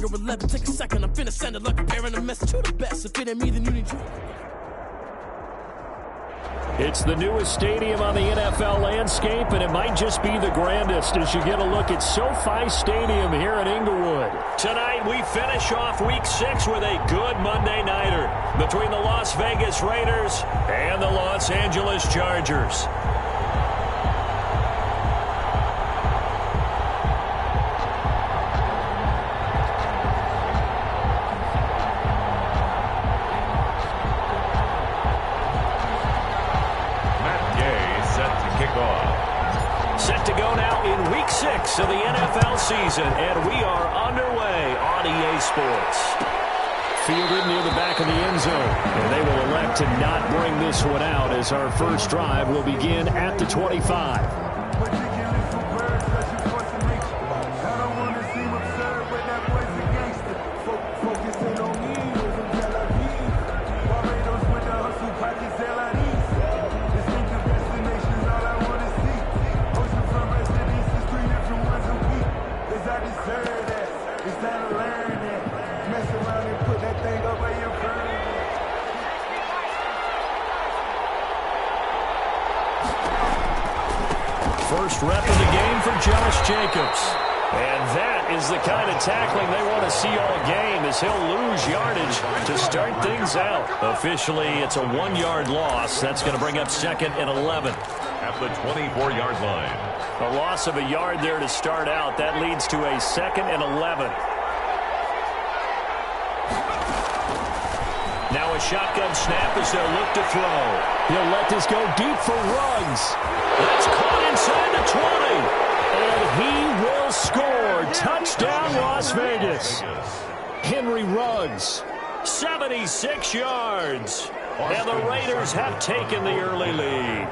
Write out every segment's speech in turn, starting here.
or 11. Take a second, I'm finna send it like a bear in a mess to the best. If it ain't me, then you need you. It's the newest stadium on the NFL landscape, and it might just be the grandest as you get a look at SoFi Stadium here in Inglewood. Tonight, we finish off Week 6 with a good Monday nighter between the Las Vegas Raiders and the Los Angeles Chargers. Set to go now in Week 6 of the NFL season, and we are underway on EA Sports. Fielded near the back of the end zone, and they will elect to not bring this one out as our first drive will begin at the 25. First rep of the game for Josh Jacobs. And that is the kind of tackling they want to see all game as he'll lose yardage to start things out. Officially, it's a 1-yard loss. That's going to bring up 2nd and 11. At the 24-yard line. A loss of a yard there to start out. That leads to a 2nd and 11. Now a shotgun snap as they'll look to throw. He'll let this go deep for Ruggs. That's caught inside the 20. And he will score. Touchdown, Las Vegas. Henry Ruggs, 76 yards. And the Raiders have taken the early lead.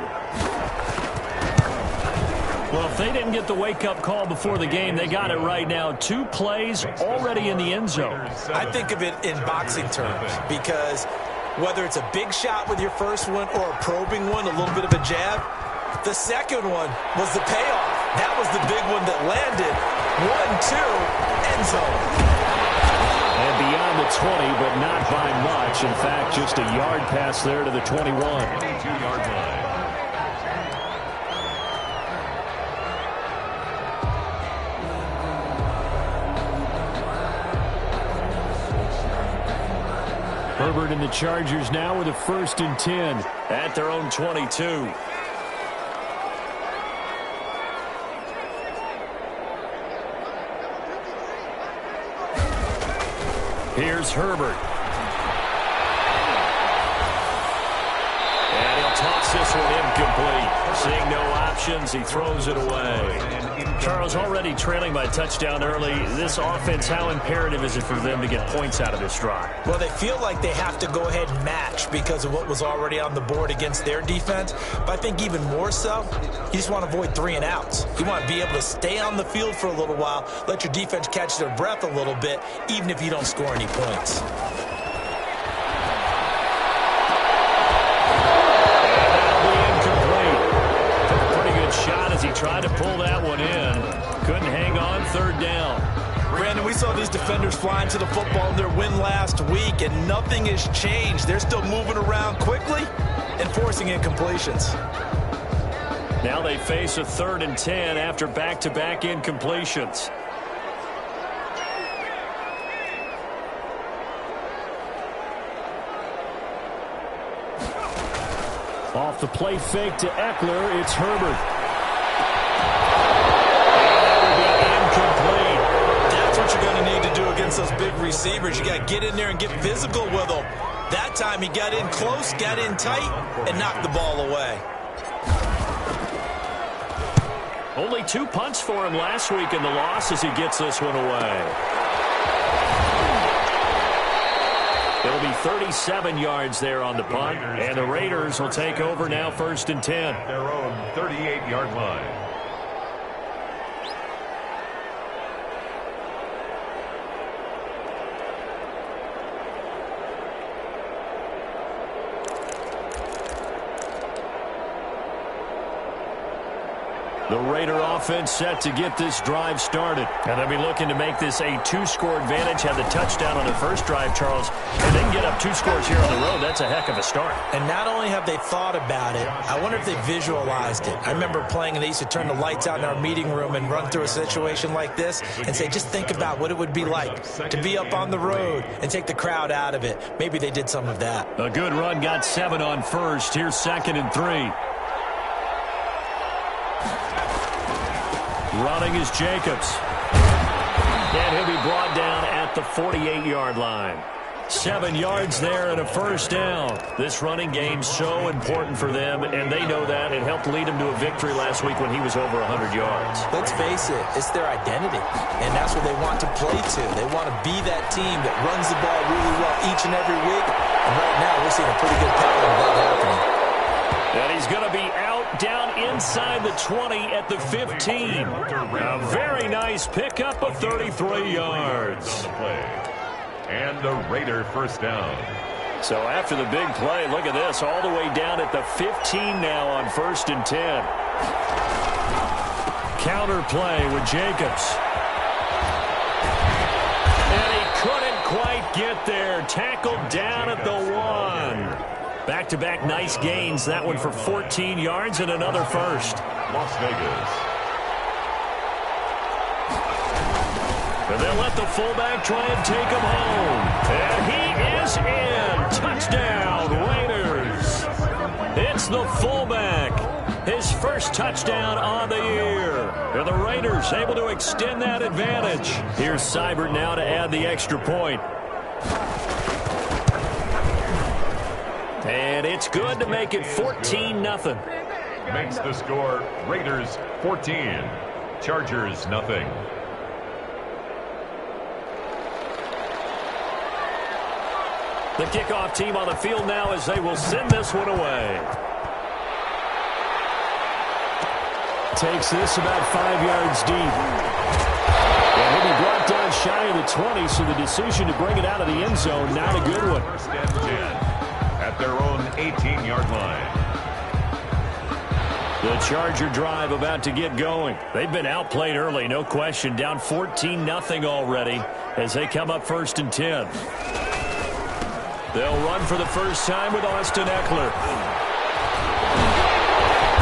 Well, if they didn't get the wake-up call before the game, they got it right now. 2 plays already in the end zone. I think of it in boxing terms because whether it's a big shot with your first one or a probing one, a little bit of a jab, the second one was the payoff. That was the big one that landed. 1-2, end zone. And beyond the 20, but not by much. In fact, just a yard pass there to the 21. 22-yard line. Herbert and the Chargers now with a 1st and 10 at their own 22. Here's Herbert. And he'll toss this one incomplete. Seeing no options, he throws it away. Charles, already trailing by a touchdown early. This offense, how imperative is it for them to get points out of this drive? Well, they feel like they have to go ahead and match because of what was already on the board against their defense. But I think even more so, you just want to avoid 3 and outs. You want to be able to stay on the field for a little while, let your defense catch their breath a little bit, even if you don't score any points. Shot as he tried to pull that one in. Couldn't hang on, 3rd down. Brandon, we saw these defenders flying to the football in their win last week, and nothing has changed. They're still moving around quickly and forcing incompletions. Now they face a 3rd and 10 after back-to-back incompletions. Off the play fake to Eckler, it's Herbert. That's what you're going to need to do against those big receivers. You got to get in there and get physical with them. That time he got in close, got in tight, and knocked the ball away. Only 2 punts for him last week in the loss as he gets this one away. It'll be 37 yards there on the punt, and the Raiders will take over now 1st and 10. Their own 38-yard line. The Raider offense set to get this drive started. And they'll be looking to make this a 2-score advantage. Had the touchdown on the first drive, Charles, and then get up 2 scores here on the road. That's a heck of a start. And not only have they thought about it, I wonder if they visualized it. I remember playing, and they used to turn the lights out in our meeting room and run through a situation like this and say, just think about what it would be like to be up on the road and take the crowd out of it. Maybe they did some of that. A good run, got 7 on first. Here's 2nd and 3. Running is Jacobs. And he'll be brought down at the 48-yard line. 7 yards there and a first down. This running game's so important for them, and they know that. It helped lead them to a victory last week when he was over 100 yards. Let's face it, it's their identity, and that's what they want to play to. They want to be that team that runs the ball really well each and every week, and right now we're seeing a pretty good pattern of that happening. And he's going to be out down inside the 20 at the 15. A very nice pickup of 33 yards. And the Raider first down. So after the big play, look at this, all the way down at the 15 now on 1st and 10. Counter play with Jacobs. And he couldn't quite get there. Tackled down at the 1. Back-to-back nice gains. That one for 14 yards and another first. Las Vegas. And they'll let the fullback try and take him home. And he is in. Touchdown, Raiders. It's the fullback. His first touchdown on the year. And the Raiders able to extend that advantage. Here's Seibert now to add the extra point. And it's good to make it 14-0. Makes the score Raiders 14, Chargers nothing. The kickoff team on the field now as they will send this one away. Takes this about 5 yards deep. And he'll be brought down shy of the 20, so the decision to bring it out of the end zone, not a good one. 1st and 10 at their own 18-yard line. The Charger drive about to get going. They've been outplayed early, no question. Down 14-0 already as they come up 1st and 10. They'll run for the first time with Austin Eckler.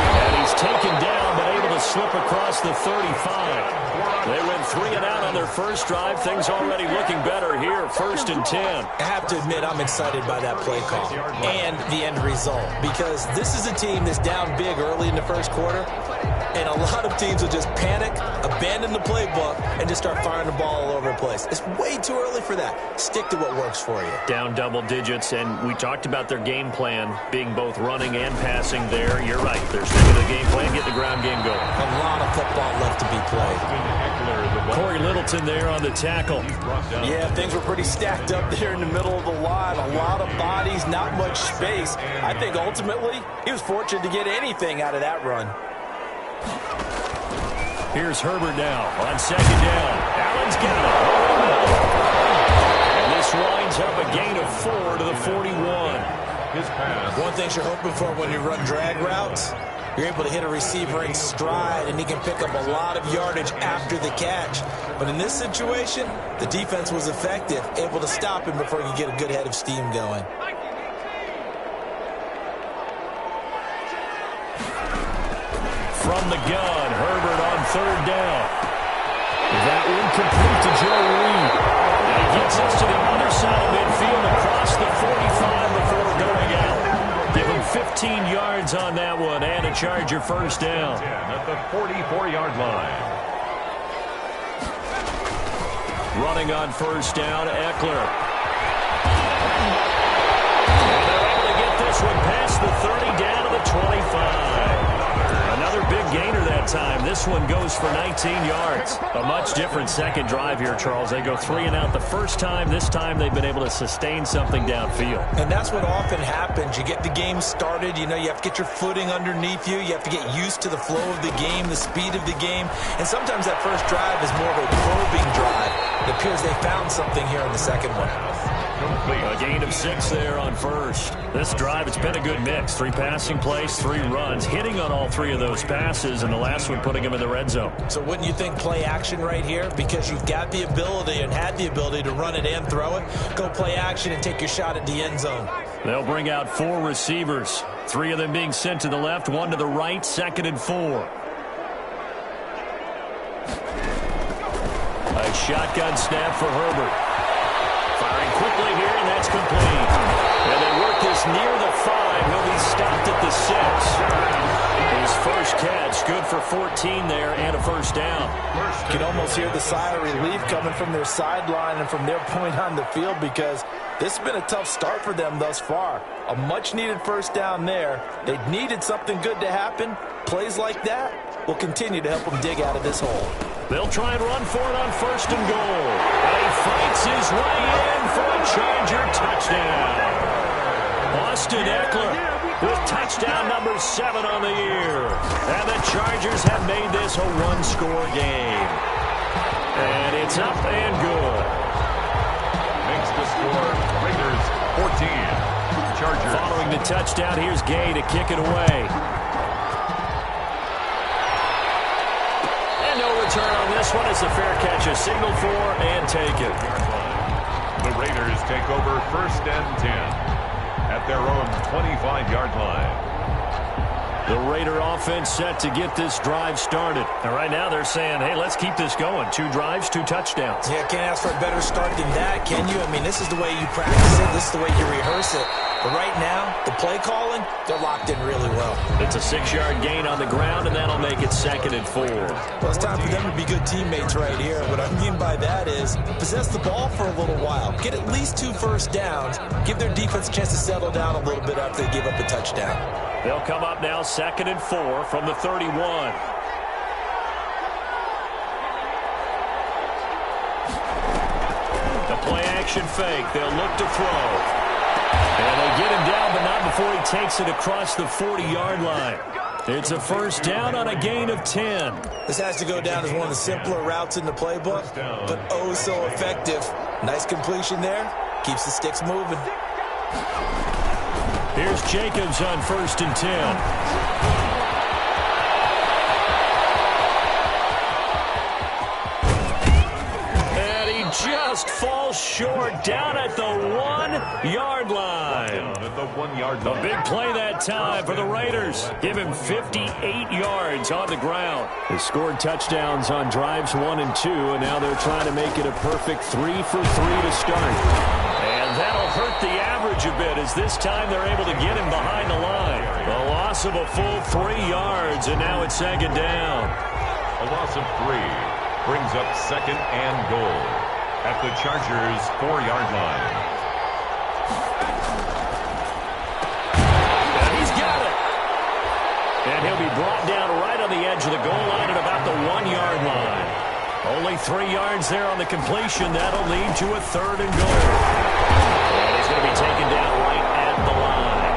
And he's taken down but able to slip across the 35. They went 3 and out on their first drive. Things already looking better here, 1st and 10. I have to admit, I'm excited by that play call and the end result, because this is a team that's down big early in the first quarter, and a lot of teams will just panic, abandon the playbook, and just start firing the ball all over the place. It's way too early for that. Stick to what works for you. Down double digits, and we talked about their game plan being both running and passing there. You're right. They're sticking to the game plan, get the ground game going. A lot of football left to be played. Corey Littleton there on the tackle. Yeah, things were pretty stacked up there in the middle of the line. A lot of bodies, not much space. I think ultimately he was fortunate to get anything out of that run. Here's Herbert now on 2nd down. Allen's got it. And this winds up a gain of 4 to the 41. His pass. One thing you're hoping for when you run drag routes, you're able to hit a receiver in stride, and he can pick up a lot of yardage after the catch. But in this situation, the defense was effective, able to stop him before he could get a good head of steam going. From the gun, Herbert on 3rd down. That one complete to Joe Reed. And he gets us to the other side of midfield across the 45 before going out. Give him 15 yards on that one and a Charger first down. At the 44-yard line. Running on 1st down, Eckler. And they're able to get this one past the 30 down to the 25. Another big gainer that time. This one goes for 19 yards. A much different second drive here, Charles. They go 3 and out the first time. This time they've been able to sustain something downfield. And that's what often happens. You get the game started. You know, you have to get your footing underneath you. You have to get used to the flow of the game, the speed of the game. And sometimes that first drive is more of a probing drive. It appears they found something here in the second one. complete. A gain of 6 there on first. This drive, it's been a good mix. 3 passing plays, 3 runs, hitting on all 3 of those passes, and the last one putting him in the red zone. So wouldn't you think play action right here? Because you've got the ability and had the ability to run it and throw it. Go play action and take your shot at the end zone. They'll bring out 4 receivers. 3 of them being sent to the left, 1 to the right, 2nd and 4. A shotgun snap for Herbert. Firing quickly here, and that's complete. And they work this near the 5. He'll be stopped at the 6. His first catch, good for 14 there and a first down. You can almost hear the sigh of relief coming from their sideline and from their point on the field, because this has been a tough start for them thus far. A much-needed first down there. They needed something good to happen. Plays like that will continue to help them dig out of this hole. They'll try and run for it on 1st and goal. And he fights his way in for a Charger touchdown. Austin Eckler with touchdown number 7 on the year. And the Chargers have made this a 1-score game. And it's up and good. Makes the score Raiders 14. Chargers. Following the touchdown, here's Gay to kick it away. And no return on this one as the fair catch is signaled for and taken. The Raiders take over 1st and 10 at their own 25-yard line. The Raider offense set to get this drive started. And right now they're saying, hey, let's keep this going. 2 drives, 2 touchdowns. Yeah, can't ask for a better start than that, can you? I mean, this is the way you practice it. This is the way you rehearse it. But right now, the play calling, they're locked in really well. It's a 6-yard gain on the ground, and that'll make it 2nd and 4. Well, it's time for them to be good teammates right here. What I mean by that is possess the ball for a little while. Get at least 2 first downs. Give their defense a chance to settle down a little bit after they give up a touchdown. They'll come up now 2nd and 4 from the 31. The play action fake. They'll look to throw. And they get him down, but not before he takes it across the 40-yard line. It's a first down on a gain of 10. This has to go down as one of the simpler routes in the playbook, but oh so effective. Nice completion there. Keeps the sticks moving. Here's Jacobs on 1st and 10. Just falls short down at the 1-yard line. At the 1-yard line. A big play that time for the Raiders. Give him 58 yards on the ground. They scored touchdowns on drives 1 and 2, and now they're trying to make it a perfect 3 for 3 to start. And that'll hurt the average a bit, as this time they're able to get him behind the line. A loss of a full 3 yards, and now it's 2nd down. A loss of 3 brings up 2nd and goal at the Chargers' 4-yard line. And he's got it. And he'll be brought down right on the edge of the goal line at about the 1-yard line. Only 3 yards there on the completion. That'll lead to a 3rd and goal. And he's going to be taken down right at the line.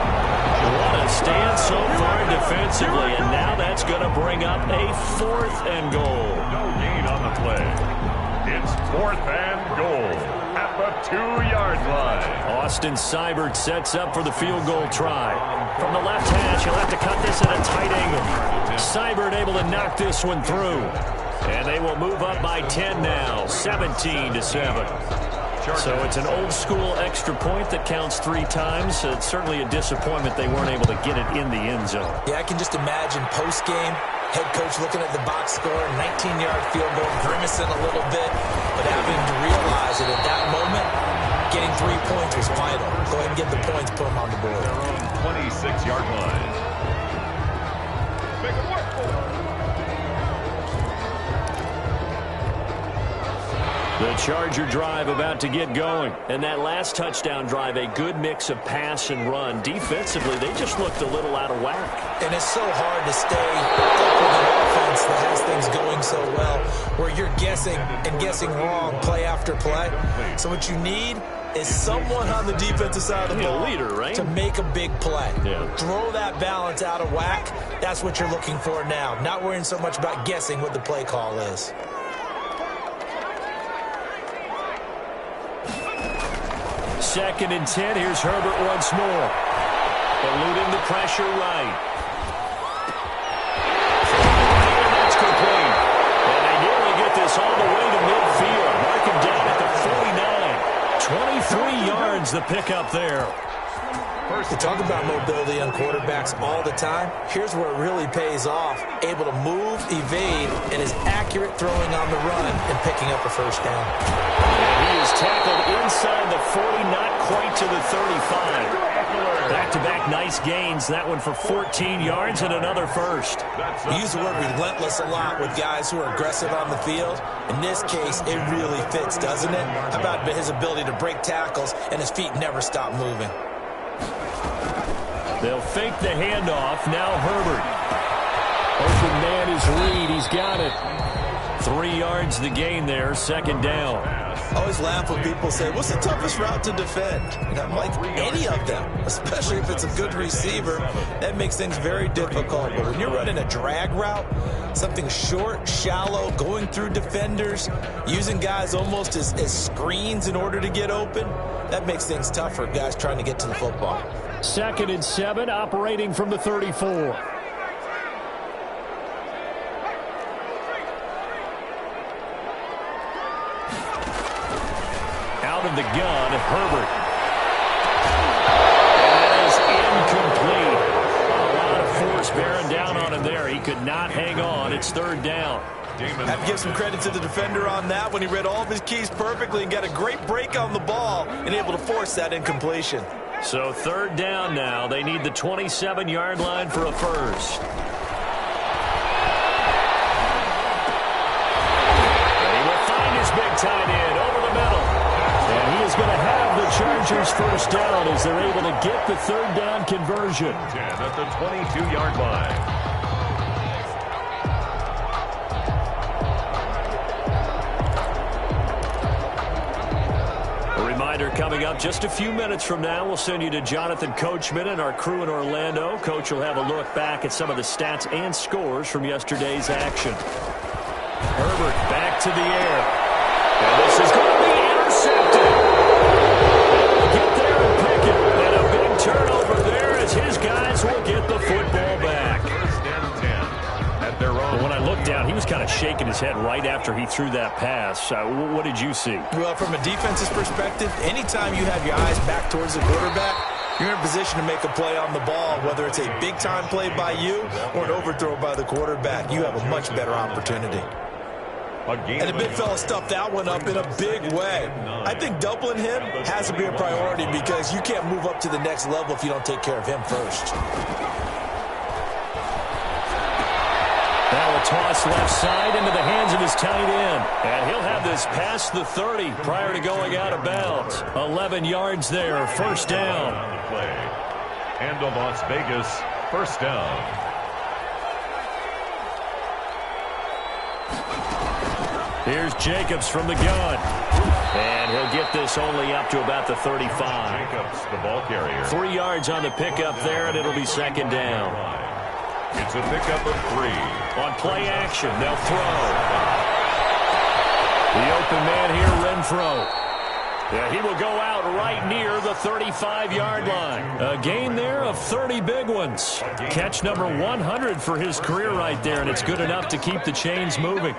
What a stand so far defensively, and now that's going to bring up a 4th and goal. No gain on the play. It's 4th and goal at the 2-yard line. Austin Seibert sets up for the field goal try. From the left hash, he'll have to cut this at a tight angle. Seibert able to knock this one through. And they will move up by 10 now, 17-7. So it's an old-school extra point that counts 3 times. So it's certainly a disappointment they weren't able to get it in the end zone. Yeah, I can just imagine post-game, head coach looking at the box score, 19-yard field goal, grimacing a little bit, but having to realize that at that moment, getting 3 points was vital. Go ahead and get the points, put them on the board. 26-yard line. Make it work for them. The Charger drive about to get going. And that last touchdown drive, a good mix of pass and run. Defensively, they just looked a little out of whack. And it's so hard to stay up with an offense that has things going so well, where you're guessing and guessing wrong play after play. So what you need is someone on the defensive side of the ball, leader, right? to make a big play. Yeah. Throw that balance out of whack. That's what you're looking for now. Not worrying so much about guessing what the play call is. 2nd and 10. Here's Herbert once more. Eluding the pressure right. And that's complete. And they nearly get this all the way to midfield. Mark him down at the 49. 23 yards the pickup there. We talk about mobility on quarterbacks all the time. Here's where it really pays off. Able to move, evade, and is accurate throwing on the run and picking up a first down. And he is tackled inside the 40, not quite to the 35. Back-to-back nice gains. That one for 14 yards and another first. We use the word relentless a lot with guys who are aggressive on the field. In this case, it really fits, doesn't it? How about his ability to break tackles and his feet never stop moving? They'll fake the handoff. Now Herbert. Open man is Reed. He's got it. 3 yards the gain there. 2nd down. I always laugh when people say, what's the toughest route to defend? And I'm like, any of them, especially if it's a good receiver. That makes things very difficult. But when you're running a drag route, something short, shallow, going through defenders, using guys almost as screens in order to get open, that makes things tough for guys trying to get to the football. 2nd and 7, operating from the 34. Out of the gun, Herbert. And that is incomplete. A lot of force bearing down on him there. He could not hang on. It's 3rd down. Have to give some credit to the defender on that when he read all of his keys perfectly and got a great break on the ball and able to force that incompletion. So 3rd down now. They need the 27-yard line for a first. And he will find his big tight end over the middle. And he is going to have the Chargers first down as they're able to get the 3rd down conversion. 10 at the 22-yard line. Coming up just a few minutes from now, we'll send you to Jonathan Coachman and our crew in Orlando. Coach will have a look back at some of the stats and scores from yesterday's action. Herbert back to the air. And this is going to be intercepted. Get there and pick it. And a big turnover there as his guys will get the football back. First and 10 at their own. When I looked down, he was kind of shaking his head right after he threw that pass. What did you see? Well, from a defense's perspective, anytime you have your eyes back towards the quarterback, you're in a position to make a play on the ball, whether it's a big-time play by you or an overthrow by the quarterback. You have a much better opportunity. And the big fella stuffed that one up in a big way. I think doubling him has to be a priority because you can't move up to the next level if you don't take care of him first. Now a toss left side into the hands of his tight end. And he'll have this past the 30 prior to going out of bounds. 11 yards there, first down. And to Las Vegas, first down. Here's Jacobs from the gun. And he'll get this only up to about the 35. Jacobs, the ball carrier. 3 yards on the pickup there, and it'll be 2nd down. It's a pickup of 3. On play action, they'll throw. The open man here, Renfro. Yeah, he will go out right near the 35-yard line. A gain there of 30 big ones. Catch number 100 for his career right there, and it's good enough to keep the chains moving.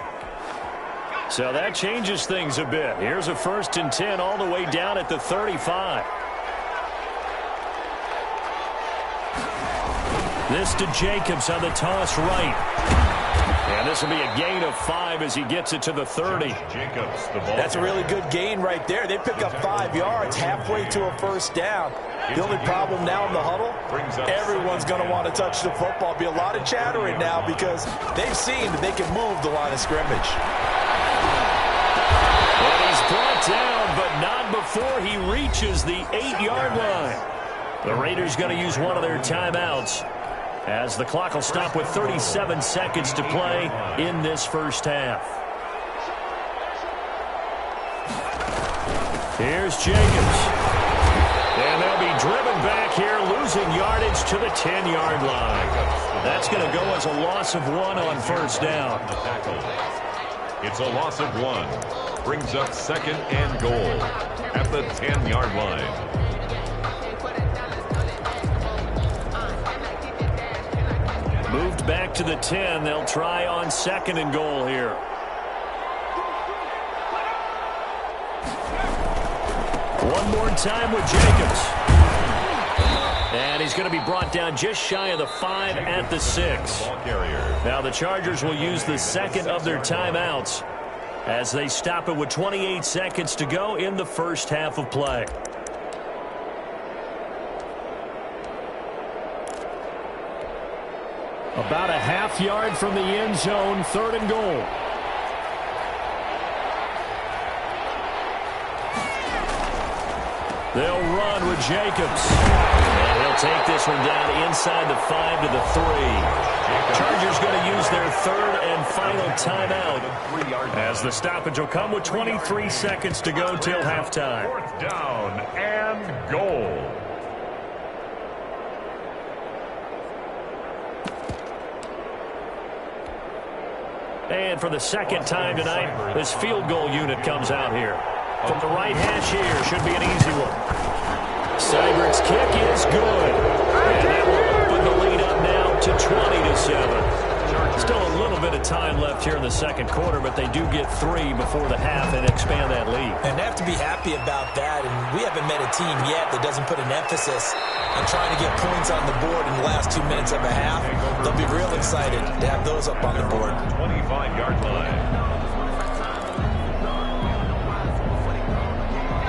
So that changes things a bit. Here's a 1st and 10 all the way down at the 35. This to Jacobs on the toss right. And this will be a gain of 5 as he gets it to the 30. Jacobs, the ball. That's a really good gain right there. They pick up 5 yards halfway to a first down. The only problem now in the huddle, everyone's going to want to touch the football. Be a lot of chattering now because they've seen that they can move the line of scrimmage. And he's brought down, but not before he reaches the 8-yard line. The Raiders going to use one of their timeouts, as the clock will stop with 37 seconds to play in this first half. Here's Jacobs. And they'll be driven back here, losing yardage to the 10-yard line. That's going to go as a loss of 1 on first down. It's a loss of 1. Brings up 2nd and goal. at the 10-yard line. Moved back to the 10. They'll try on 2nd and goal here. One more time with Jacobs. And he's going to be brought down just shy of the 5 at the 6. Now the Chargers will use the 2nd of their timeouts as they stop it with 28 seconds to go in the first half of play. About a half yard from the end zone, 3rd and goal. They'll run with Jacobs. And he'll take this one down inside the 5 to the 3. Chargers going to use their 3rd and final timeout as the stoppage will come with 23 seconds to go till halftime. 4th down and goal. And for the 2nd time tonight, this field goal unit comes out here. From the right hash here, should be an easy one. Seibert's kick is good. And that will open the lead up now to 20-7. Still a little bit of time left here in the 2nd quarter, but they do get 3 before the half and expand that lead. And they have to be happy about that. And we haven't met a team yet that doesn't put an emphasis on trying to get points on the board in the last 2 minutes of a half. They'll be real excited to have those up on the board. 25-yard line.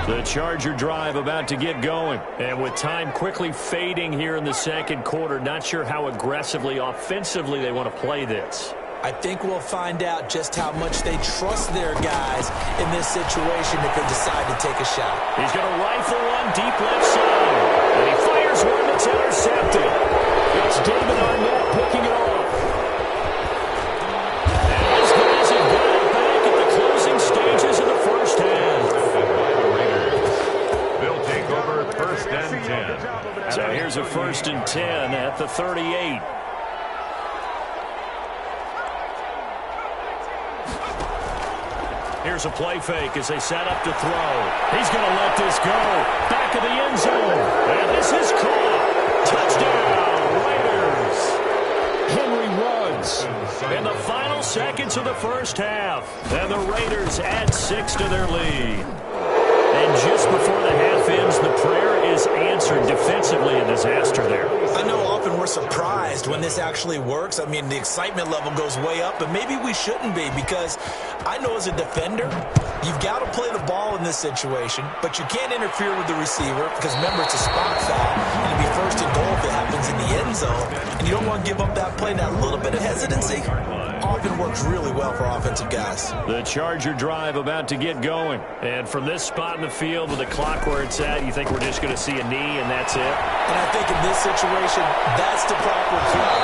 The Charger drive about to get going. And with time quickly fading here in the 2nd quarter, not sure how aggressively, offensively they want to play this. I think we'll find out just how much they trust their guys in this situation if they decide to take a shot. He's going to rifle one deep left side. And he fires one that's intercepted. It's David Arnett picking it off. And these guys have got it back at the closing stages of the first half. They'll take over 1st and 10. So here's a 1st and 10 at the 38. Here's a play fake as they set up to throw. He's going to let this go. Back of the end zone. And this is caught. Touchdown, Raiders. Henry Ruggs in the final seconds of the first half. And the Raiders add 6 to their lead. And just before the half ends, the prayer is answered. Defensively, a disaster there. I know often we're surprised when this actually works. I mean, the excitement level goes way up, but maybe we shouldn't be, because I know as a defender, you've got to play the ball in this situation, but you can't interfere with the receiver because, remember, it's a spot foul, and it'll be 1st and goal if it happens in the end zone, and you don't want to give up that play. That little bit of hesitancy often works really well for offensive guys. The Charger drive about to get going, and from this spot in the field with the clock where it's at, you think we're just going to see a knee and that's it? And I think in this situation, that's the proper play.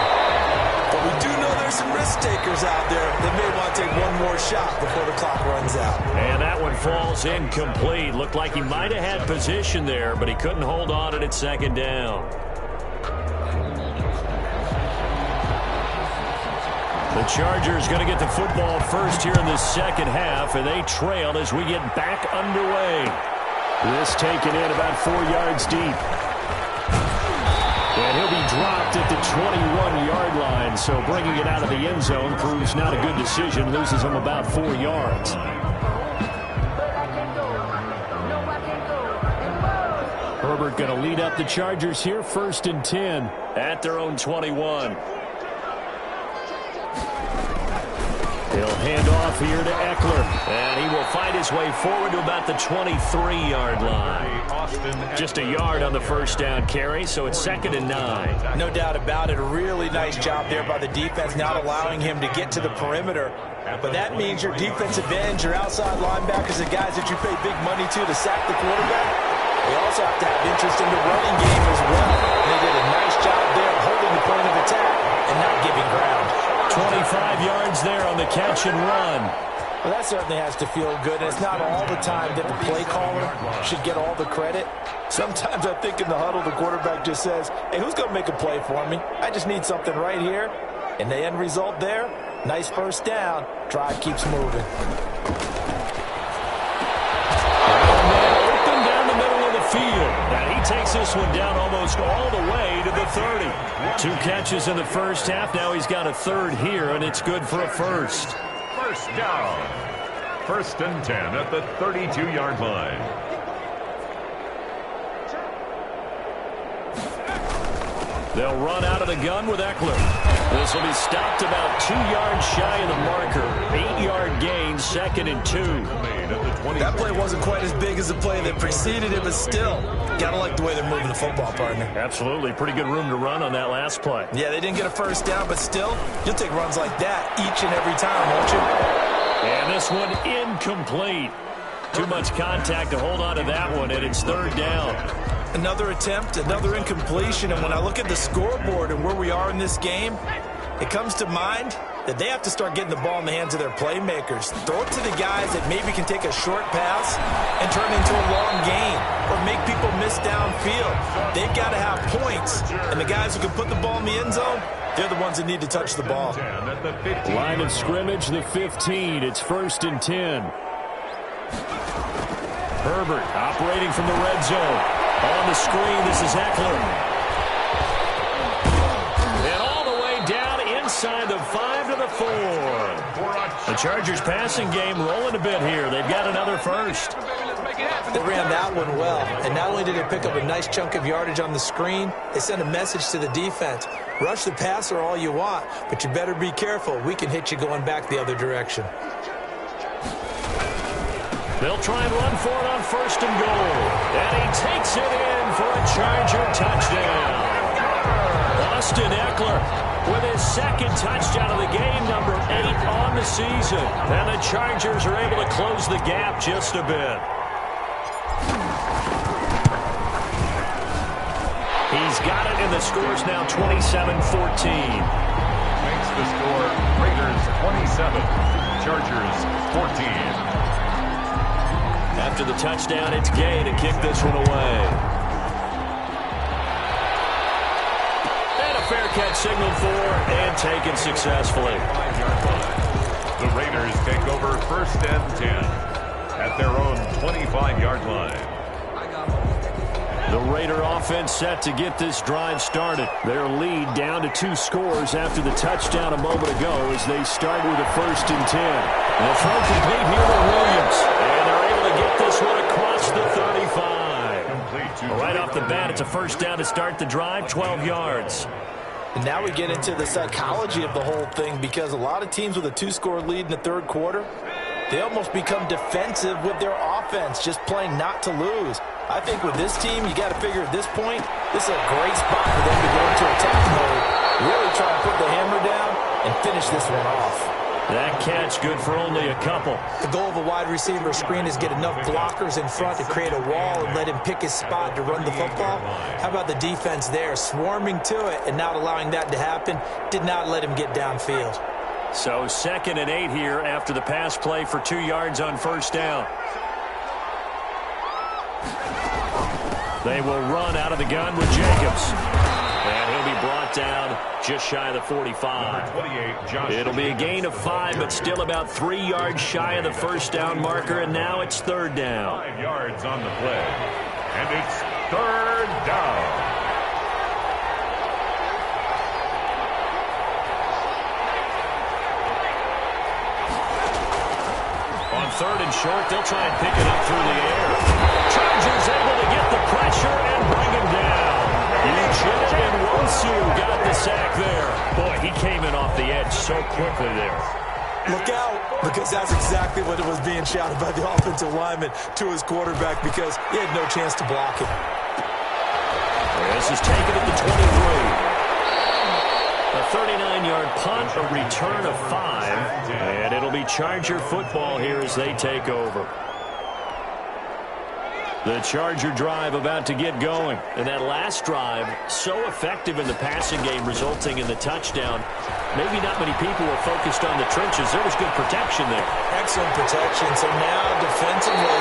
But we do know there's some risk takers out there that may want to take one more shot before the clock runs out. And that one falls incomplete. Looked like he might have had position there, but he couldn't hold on it at 2nd down. The Chargers going to get the football first here in the 2nd half, and they trail as we get back underway. This taken in about 4 yards deep. And he'll be dropped at the 21-yard line, so bringing it out of the end zone proves not a good decision. Loses him about 4 yards. Herbert going to lead up the Chargers here, 1st and 10 at their own 21. He'll hand off here to Eckler, and he will find his way forward to about the 23-yard line. Just a yard on the 1st down carry, so it's 2nd and 9. No doubt about it. A really nice job there by the defense, not allowing him to get to the perimeter. But that means your defensive ends, your outside linebackers, the guys that you pay big money to sack the quarterback, they also have to have interest in the running game as well. And they did a nice job there holding the point of attack and not giving ground. 25 yards there on the catch and run. Well, that certainly has to feel good, and it's not all the time that the play caller should get all the credit. Sometimes I think in the huddle, the quarterback just says, hey, who's going to make a play for me? I just need something right here. And the end result there, nice 1st down. Drive keeps moving. Open this one down almost all the way to the 30. 2 catches in the first half. Now he's got a third here, and it's good for a first. First down. 1st and 10 at the 32-yard line. They'll run out of the gun with Eckler. This will be stopped about 2 yards shy of the marker. 8-yard gain, 2nd and 2. That play wasn't quite as big as the play that preceded it, but still, gotta like the way they're moving the football, partner. Absolutely. Pretty good room to run on that last play. Yeah, they didn't get a first down, but still, you'll take runs like that each and every time, won't you? And this one incomplete. Too much contact to hold on to that one, and it's 3rd down. Another attempt, another incompletion, and when I look at the scoreboard and where we are in this game, it comes to mind that they have to start getting the ball in the hands of their playmakers. Throw it to the guys that maybe can take a short pass and turn it into a long gain or make people miss downfield. They've got to have points, and the guys who can put the ball in the end zone, they're the ones that need to touch the ball. Line of scrimmage, the 15. It's 1st and 10. Herbert operating from the red zone. On the screen, this is Eckler. And all the way down inside the 5 to the 4. The Chargers passing game rolling a bit here. They've got another first. They ran that one well, and not only did they pick up a nice chunk of yardage on the screen, they sent a message to the defense. Rush the passer all you want, but you better be careful. We can hit you going back the other direction. They'll try and run for it on 1st and goal. And he takes it in for a Charger touchdown. Austin Eckler with his 2nd touchdown of the game, number 8 on the season. And the Chargers are able to close the gap just a bit. He's got it, and the score's now 27-14. Makes the score Raiders 27, Chargers 14. After the touchdown, it's Gay to kick this one away. And a fair catch signaled for and taken successfully. The Raiders take over 1st and 10 at their own 25-yard line. The Raider offense set to get this drive started. Their lead down to 2 scores after the touchdown a moment ago as they start with a 1st and 10. And the throw complete here to Williams. And they're able to get this one across the 35. Right off the bat, it's a 1st down to start the drive, 12 yards. And now we get into the psychology of the whole thing, because a lot of teams with a 2-score lead in the 3rd quarter, they almost become defensive with their offense, just playing not to lose. I think with this team, you got to figure at this point, this is a great spot for them to go into attack mode, really try to put the hammer down and finish this one off. That catch good for only a couple. The goal of a wide receiver screen is get enough blockers in front to create a wall and let him pick his spot to run the football. How about the defense there, swarming to it and not allowing that to happen, did not let him get downfield. So 2nd and 8 here after the pass play for 2 yards on 1st down. They will run out of the gun with Jacobs. And he'll be brought down just shy of the 45. It'll be a gain of 5, but still about 3 yards shy of the 1st down marker, and now it's 3rd down. 5 yards on the play, and it's 3rd down. On 3rd and short, they'll try and pick it up through the air. Chargers able to get the pressure and bring him down. Eugene Nwosu got the sack there. Boy, he came in off the edge so quickly there. Look out, because that's exactly what it was being shouted by the offensive lineman to his quarterback, because he had no chance to block it. This is taken at the 23. A 39-yard punt, a return of 5, and it'll be Charger football here as they take over. The Charger drive about to get going. And that last drive, so effective in the passing game, resulting in the touchdown. Maybe not many people were focused on the trenches. There was good protection there. Excellent protection. So now, defensively,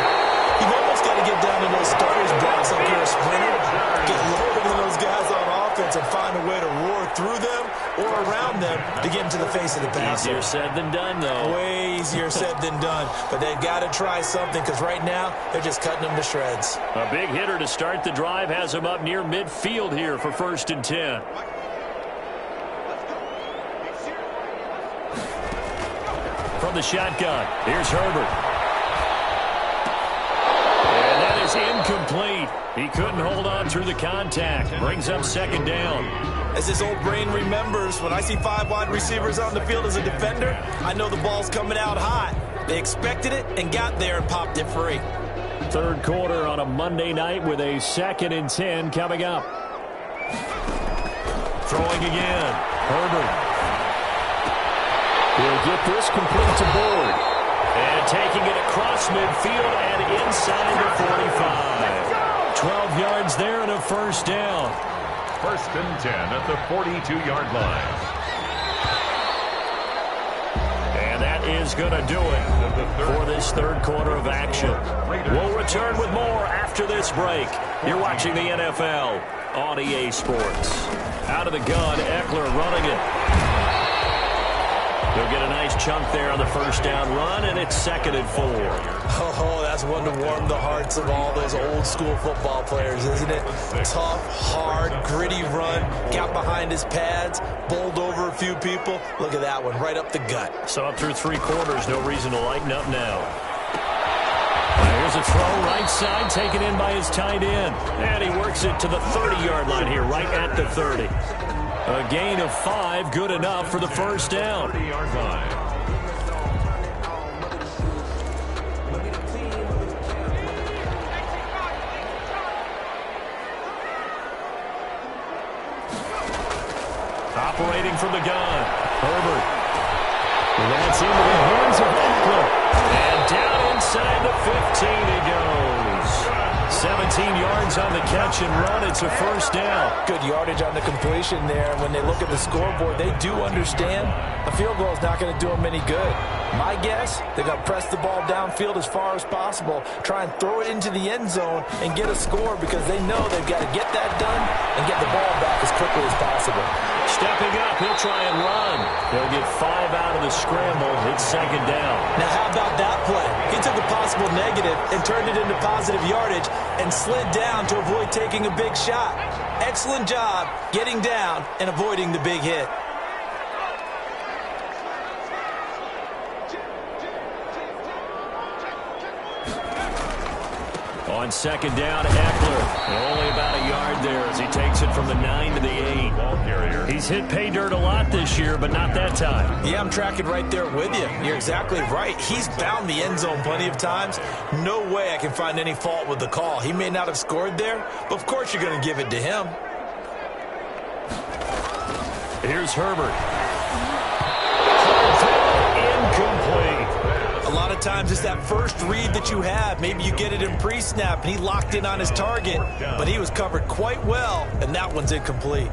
you've almost got to get down to those starters' blocks like you're a sprinter. Get lower than those guys on offense and find a way to roar through them, or around them to get into the face of the passer. Easier said than done, though. Way easier said than done. But they've got to try something because right now they're just cutting them to shreds. A big hitter to start the drive has him up near midfield here for 1st and 10. From the shotgun, here's Herbert. And that is incomplete. He couldn't hold on through the contact. Brings up 2nd down. As this old brain remembers, when I see 5 wide receivers on the field as a defender, I know the ball's coming out hot. They expected it and got there and popped it free. 3rd quarter on a Monday night with a 2nd and 10 coming up. Throwing again. Herbert. He'll get this complete to Board. And taking it across midfield and inside the 45. 12 yards there and a 1st down. 1st and 10 at the 42-yard line. And that is going to do it for this 3rd quarter of action. We'll return with more after this break. You're watching the NFL on EA Sports. Out of the gun, Eckler running it. He'll get a nice chunk there on the 1st down run, and it's 2nd and 4. Oh, that's one to warm the hearts of all those old-school football players, isn't it? Tough, hard, gritty run, got behind his pads, bowled over a few people. Look at that one, right up the gut. So up through 3 quarters, no reason to lighten up now. Here's a throw right side, taken in by his tight end. And he works it to the 30-yard line here, right at the 30. A gain of 5, good enough for the 1st down. 30-yard line. Operating from the gun, Herbert. And that's into the hands of Eckler. And down inside the 15 he goes. 17 yards on the catch and run. It's a 1st down. Good yardage on the completion there. When they look at the scoreboard, they do understand a field goal is not going to do them any good. My guess, they're going to press the ball downfield as far as possible, try and throw it into the end zone and get a score because they know they've got to get that done and get the ball back as quickly as possible. Stepping up, he'll try and run. He'll get 5 out of the scramble. It's 2nd down. Now, how about that play? He took a possible negative and turned it into positive yardage and slid down to avoid taking a big shot. Excellent job getting down and avoiding the big hit. On 2nd down, Eckler. Only about a yard there as he takes it from the 9 to the 8. Ball carrier. He's hit pay dirt a lot this year, but not that time. Yeah, I'm tracking right there with you. You're exactly right. He's found the end zone plenty of times. No way I can find any fault with the call. He may not have scored there, but of course you're going to give it to him. Here's Herbert. Incomplete. A lot of times it's that first read that you have. Maybe you get it in pre-snap, and he locked in on his target, but he was covered quite well, and that one's incomplete.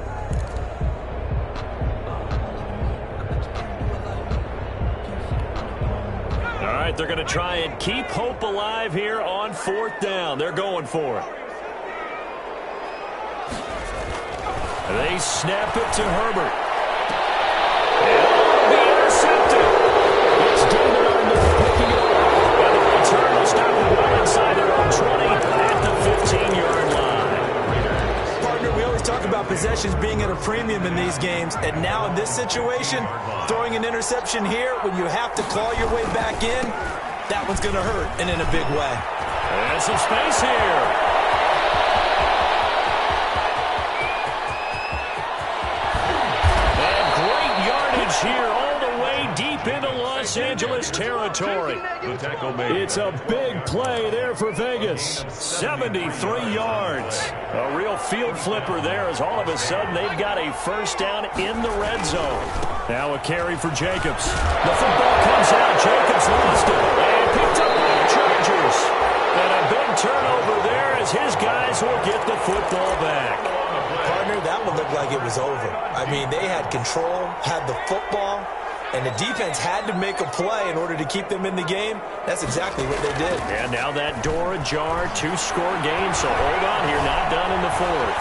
All right, they're going to try and keep hope alive here on 4th down. They're going for it. They snap it to Herbert. And be intercepted. It's David Arnold picking it up. And the return will stop it right inside their own 20 at the 15-yard line. Partner, we always talk about possessions being at a premium in these games, and now in this situation, throwing an interception here when you have to claw your way back in, that one's going to hurt, and in a big way. And some space here. Here all the way deep into Los Angeles territory. It's a big play there for Vegas. 73 yards. A real field flipper there as all of a sudden they've got a 1st down in the red zone. Now a carry for Jacobs. The football comes out. Jacobs lost it and picked up by the Chargers. And a big turnover there as his guys will get the football back. Partner, that one looked like it was over. I mean, they had control, had the football, and the defense had to make a play in order to keep them in the game. That's exactly what they did. And now that door ajar, 2-score game, so hold on here, not done in the 4th.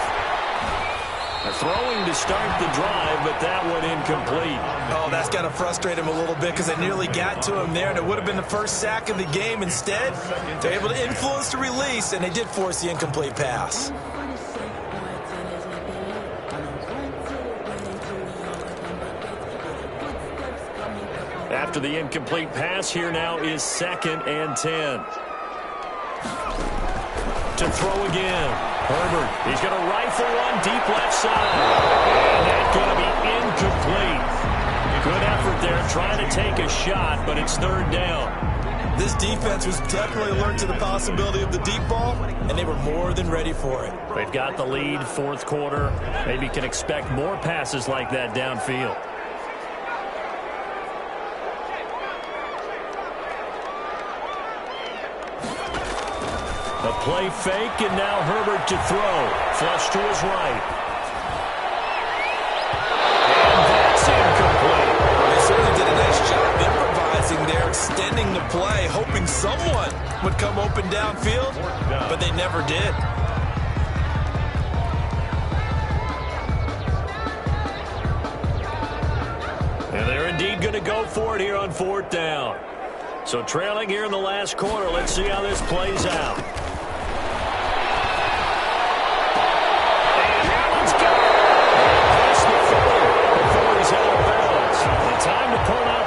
Throwing to start the drive, but that one incomplete. Oh, that's got to frustrate him a little bit because they nearly got to him there, and it would have been the first sack of the game. Instead, they're able to influence the release, and they did force the incomplete pass. After the incomplete pass, here now is 2nd and 10. To throw again. Herbert, he's going to rifle one deep left side. And that's going to be incomplete. Good effort there trying to take a shot, but it's 3rd down. This defense was definitely alert to the possibility of the deep ball, and they were more than ready for it. They've got the lead, 4th quarter. Maybe can expect more passes like that downfield. A play fake, and now Herbert to throw. Flush to his right. And that's incomplete. They certainly did a nice job improvising there, extending the play, hoping someone would come open downfield, but they never did. And they're indeed going to go for it here on 4th down. So trailing here in the last quarter, let's see how this plays out.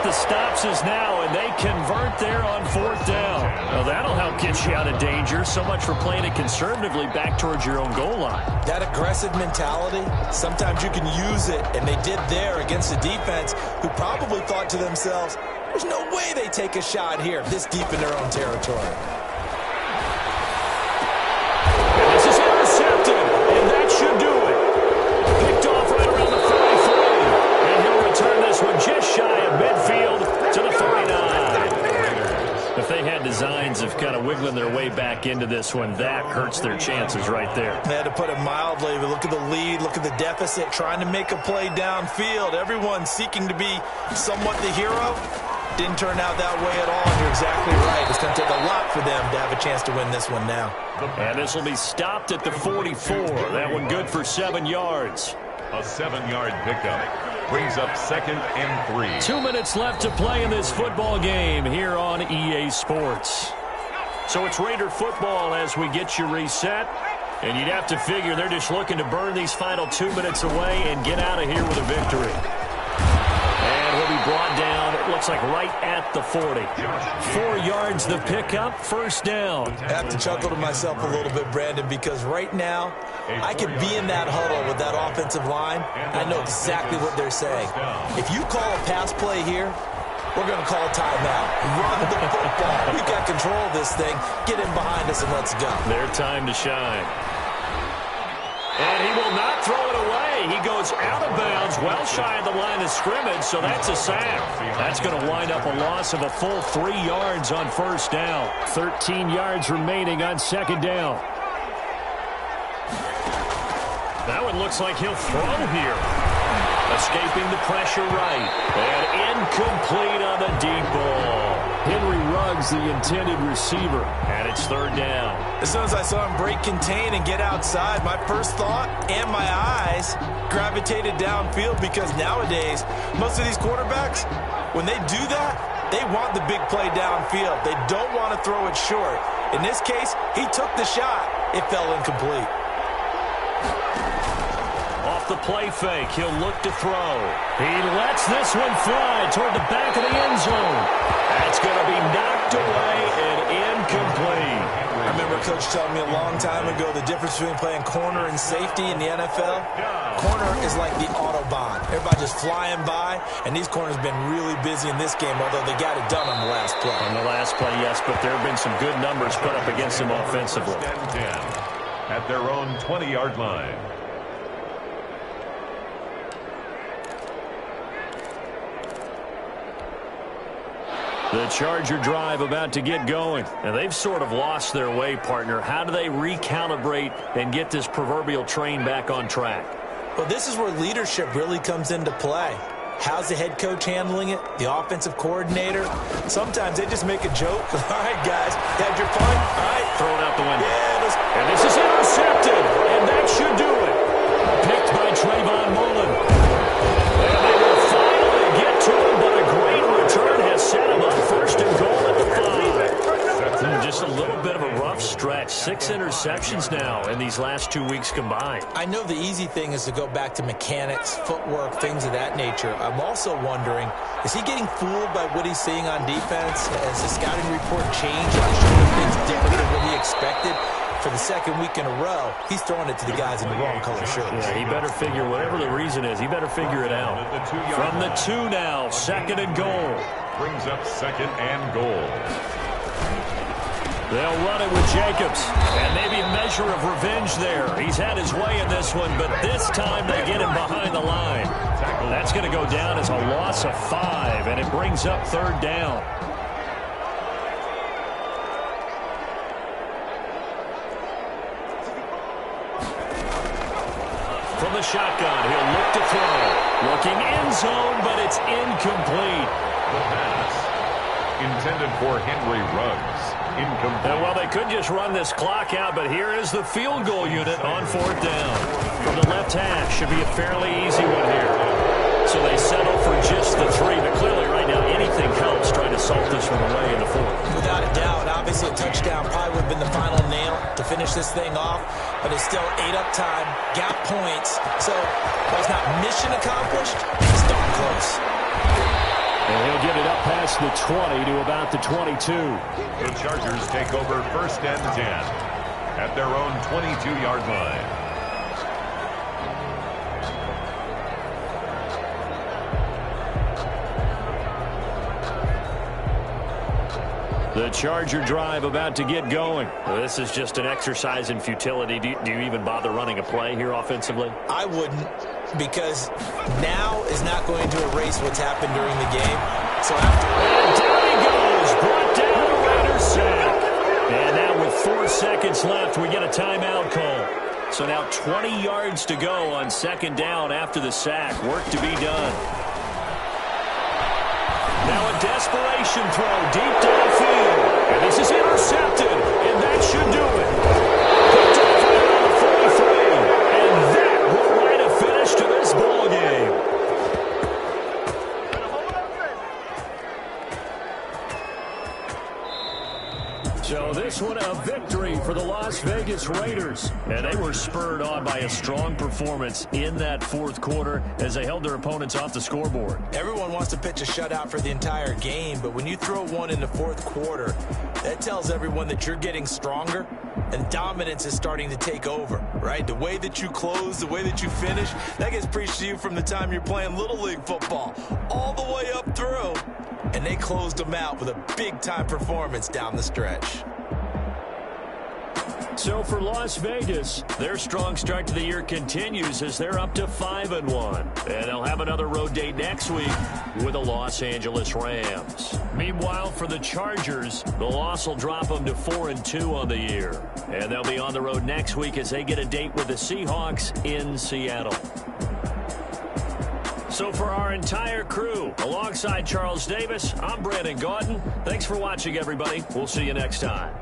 The stops is now, and they convert there on 4th down. Well, that'll help get you out of danger. So much for playing it conservatively back towards your own goal line. That aggressive mentality, sometimes you can use it, and they did there against a defense who probably thought to themselves, there's no way they take a shot here this deep in their own territory. And this is intercepted, and that should do it. Picked off right around the 43, and he'll return this one just shy of midfield to the 49. If they had designs of kind of wiggling their way back into this one, that hurts their chances right there. They had to put it mildly, but look at the lead, look at the deficit, trying to make a play downfield. Everyone seeking to be somewhat the hero. Didn't turn out that way at all, and you're exactly right. It's going to take a lot for them to have a chance to win this one now. And this will be stopped at the 44. That one good for 7 yards. A 7-yard pickup brings up 2nd and 3. 2 minutes left to play in this football game here on EA Sports. So it's Raider football as we get you reset. And you'd have to figure they're just looking to burn these final 2 minutes away and get out of here with a victory. And he'll be brought down, it looks like right at the 40. 4 yards the pickup, 1st down. I have to chuckle to myself a little bit, Brandon, because right now I could be in that huddle with that offensive line. I know exactly what they're saying. If you call a pass play here, we're going to call a timeout. Run the football. We've got control of this thing. Get in behind us and let's go. Their time to shine. And he will not throw it away. He goes out of bounds, well shy of the line of scrimmage, so that's a sack. That's going to wind up a loss of a full 3 yards on 1st down. 13 yards remaining on 2nd down. That one looks like he'll throw here. Escaping the pressure right. And incomplete on the deep ball. Henry Ruggs, the intended receiver. And it's 3rd down. As soon as I saw him break contain and get outside, my first thought and my eyes gravitated downfield because nowadays, most of these quarterbacks, when they do that, they want the big play downfield. They don't want to throw it short. In this case, he took the shot. It fell incomplete. Off the play fake, he'll look to throw. He lets this one fly toward the back of the end zone. That's going to be knocked away and incomplete. I remember Coach telling me a long time ago the difference between playing corner and safety in the NFL. Corner is like the Autobahn. Everybody just flying by, and these corners have been really busy in this game, although they got it done on the last play. On the last play, yes, but there have been some good numbers put up against them offensively. At their own 20-yard line. The Charger drive about to get going. And they've sort of lost their way, partner. How do they recalibrate and get this proverbial train back on track? Well, this is where leadership really comes into play. How's the head coach handling it? The offensive coordinator? Sometimes they just make a joke. All right, guys, had your fun? All right. Throw it out the window. Yeah, and this is intercepted, and that should do it. Picked by Trey 6 interceptions now in these last 2 weeks combined. I know the easy thing is to go back to mechanics, footwork, things of that nature. I'm also wondering, is he getting fooled by what he's seeing on defense? Has the scouting report changed? Are they showing things different than what he expected? For the second week in a row, he's throwing it to the guys in the wrong color shirts. Yeah, he better figure, whatever the reason is, he better figure it out. From the 2 now, 2nd and goal. Brings up 2nd and goal. They'll run it with Jacobs. And maybe a measure of revenge there. He's had his way in this one, but this time they get him behind the line. That's going to go down as a loss of 5, and it brings up 3rd down. From the shotgun, he'll look to throw. Looking end zone, but it's incomplete. The pass intended for Henry Ruggs. Incomplete. Well, they could just run this clock out, but here is the field goal unit on 4th down. From the left hash, should be a fairly easy one here. So they settle for just the 3, but clearly right now anything helps trying to salt this one away in the 4th. Without a doubt, obviously a touchdown probably would have been the final nail to finish this thing off, but it's still 8 up time, got points, so while it's not mission accomplished, it's darn close. And he'll get it up past the 20 to about the 22. The Chargers take over 1st and 10 at their own 22-yard line. The Charger drive about to get going. Well, this is just an exercise in futility. Do you even bother running a play here offensively? I wouldn't, because now is not going to erase what's happened during the game. So and down he goes, brought down the Raiders sack. And now with 4 seconds left, we get a timeout call. So now 20 yards to go on 2nd down after the sack. Work to be done. Now a desperation throw deep downfield. And this is intercepted, and that should do it. Picked off around the 43. And that will write a finish to this ball game. So this one a victory for the Las Vegas Raiders. And they were spurred on by a strong performance in that 4th quarter as they held their opponents off the scoreboard. Everyone wants to pitch a shutout for the entire game, but when you throw one in the 4th quarter, that tells everyone that you're getting stronger and dominance is starting to take over, right? The way that you close, the way that you finish, that gets preached to you from the time you're playing Little League football all the way up through. And they closed them out with a big-time performance down the stretch. So for Las Vegas, their strong start to the year continues as they're up to 5-1. And they'll have another road date next week with the Los Angeles Rams. Meanwhile, for the Chargers, the loss will drop them to 4-2 on the year. And they'll be on the road next week as they get a date with the Seahawks in Seattle. So for our entire crew, alongside Charles Davis, I'm Brandon Gaudin. Thanks for watching, everybody. We'll see you next time.